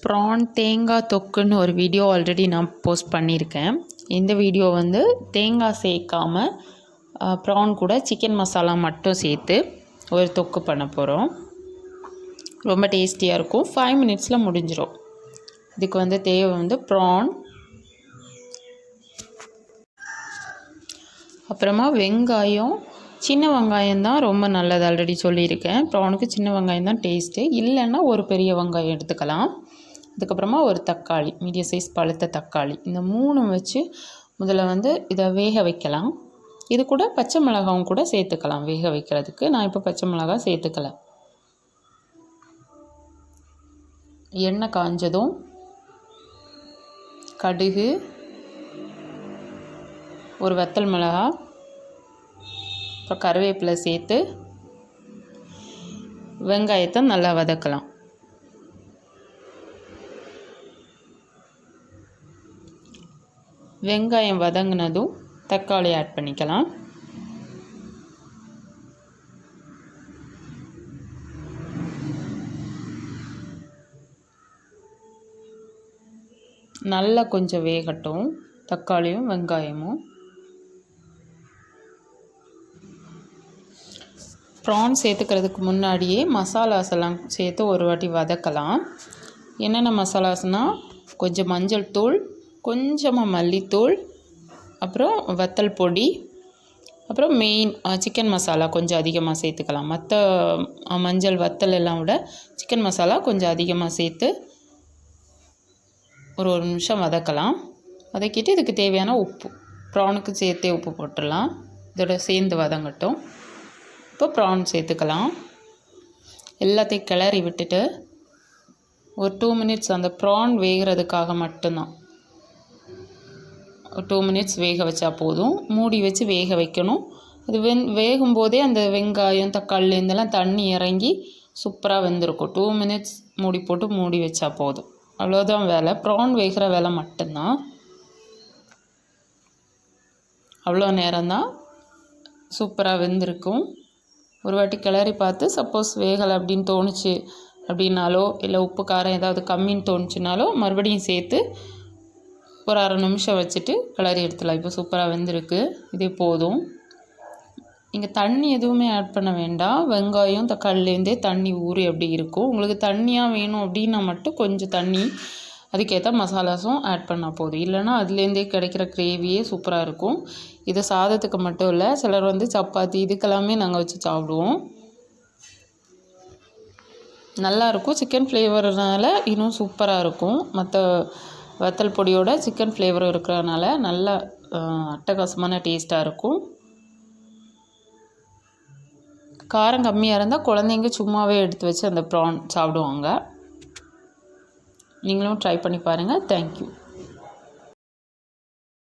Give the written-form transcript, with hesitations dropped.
PRAN தேங்காய் தொக்குன்னு ஒரு video already நான் போஸ்ட் பண்ணியிருக்கேன். இந்த வீடியோ வந்து தேங்காய் சேர்க்காமல் ப்ரான் கூட சிக்கன் மசாலா மட்டும் சேர்த்து ஒரு தொக்கு பண்ண போகிறோம். ரொம்ப டேஸ்டியாக இருக்கும். 5 மினிட்ஸில் முடிஞ்சிடும். இதுக்கு வந்து தேவை வந்து ப்ரான், அப்புறமா வெங்காயம். சின்ன வெங்காயம் தான் ரொம்ப நல்லது, ஆல்ரெடி சொல்லியிருக்கேன். ப்ரானுக்கு சின்ன வெங்காயம் தான் டேஸ்ட்டு. இல்லைன்னா ஒரு பெரிய வெங்காயம் எடுத்துக்கலாம். அதுக்கப்புறமா ஒரு தக்காளி, மீடியம் சைஸ் பழுத்த தக்காளி. இந்த 3 வச்சு முதல்ல வந்து இதை வேக வைக்கலாம். இது கூட பச்சை மிளகாவும் கூட சேர்த்துக்கலாம் வேக வைக்கிறதுக்கு. நான் இப்போ பச்சை மிளகாய் சேர்த்துக்கல. எண்ணெய் காஞ்சதும் கடுகு, ஒரு வத்தல் மிளகாய், அப்புறம் கருவேப்பிலை சேர்த்து வெங்காயத்தை நல்லா வதக்கலாம். வெங்காயம் வதங்கினதும் தக்காளி ஆட் பண்ணிக்கலாம். நல்லா கொஞ்சம் வேகட்டும் தக்காளியும் வெங்காயமும். ப்ரான் சேர்த்துக்கிறதுக்கு முன்னாடியே மசாலாஸ் எல்லாம் சேர்த்து ஒரு வாட்டி வதக்கலாம். என்னென்ன மசாலாஸ்னால் கொஞ்சம் மஞ்சள் தூள், கொஞ்சமாக மல்லித்தூள், அப்புறம் வத்தல் பொடி, அப்புறம் மெயின் சிக்கன் மசாலா கொஞ்சம் அதிகமாக சேர்த்துக்கலாம். மற்ற மஞ்சள் வத்தல் எல்லாம் விட சிக்கன் மசாலா கொஞ்சம் அதிகமாக சேர்த்து ஒரு நிமிஷம் வதக்கலாம். வதக்கிட்டு இதுக்கு தேவையான உப்பு, ப்ரானுக்கு சேர்த்தே உப்பு போட்டுடலாம். இதோட சேர்ந்து வதங்கட்டும். இப்போ ப்ரான் சேர்த்துக்கலாம். எல்லாத்தையும் கிளறி விட்டுட்டு ஒரு 2 மினிட்ஸ் அந்த ப்ரான் வேகிறதுக்காக மட்டும்தான் 2 மினிட்ஸ் வேக வச்சா போதும். மூடி வச்சு வேக வைக்கணும். அது வேகும்போதே அந்த வெங்காயம் தக்காளி இதெல்லாம் தண்ணி இறங்கி சூப்பராக வெந்திருக்கும். 2 மினிட்ஸ் மூடி போட்டு மூடி வச்சா போதும். அவ்வளோதான் வேலை. ப்ரான் வேகிற வேலை மட்டும்தான். அவ்வளோ நேரம்தான், சூப்பராக வெந்திருக்கும். ஒரு வாட்டி கிளறி பார்த்து சப்போஸ் வேகலை அப்படின்னு தோணுச்சு அப்படின்னாலோ, இல்லை உப்பு காரம் ஏதாவது கம்மின்னு தோணுச்சுனாலோ மறுபடியும் சேர்த்து ஒரு 1/2 நிமிஷம் வச்சுட்டு கிளறி எடுத்துடலாம். இப்போ சூப்பராக வெந்திருக்கு. இதே போதும். நீங்கள் தண்ணி எதுவுமே ஆட் பண்ண வேண்டாம். வெங்காயம் தக்காளிலேருந்தே தண்ணி ஊறி அப்படி இருக்கும். உங்களுக்கு தண்ணியாக வேணும் அப்படின்னா மட்டும் கொஞ்சம் தண்ணி அதுக்கேற்ற மசாலாஸும் ஆட் பண்ணால் போதும். இல்லைனா அதுலேருந்தே கிடைக்கிற கிரேவியே சூப்பராக இருக்கும். இது சாதத்துக்கு மட்டும் இல்லை, சிலர் வந்து சப்பாத்தி இதுக்கெல்லாமே நாங்கள் வச்சு சாப்பிடுவோம். நல்லாயிருக்கும். சிக்கன் ஃப்ளேவர்னால இன்னும் சூப்பராக இருக்கும். மற்ற வத்தல் பொடியோட சிக்கன் ஃப்ளேவர் இருக்கிறதுனால நல்லா அட்டகாசமான டேஸ்ட்டாக இருக்கும். காரம் கம்மியாக இருந்தால் குழந்தைங்க சும்மாவே எடுத்து வச்சு அந்த ப்ரான் சாப்பிடுவாங்க. நீங்களும் ட்ரை பண்ணி பாருங்கள். தேங்க்யூ.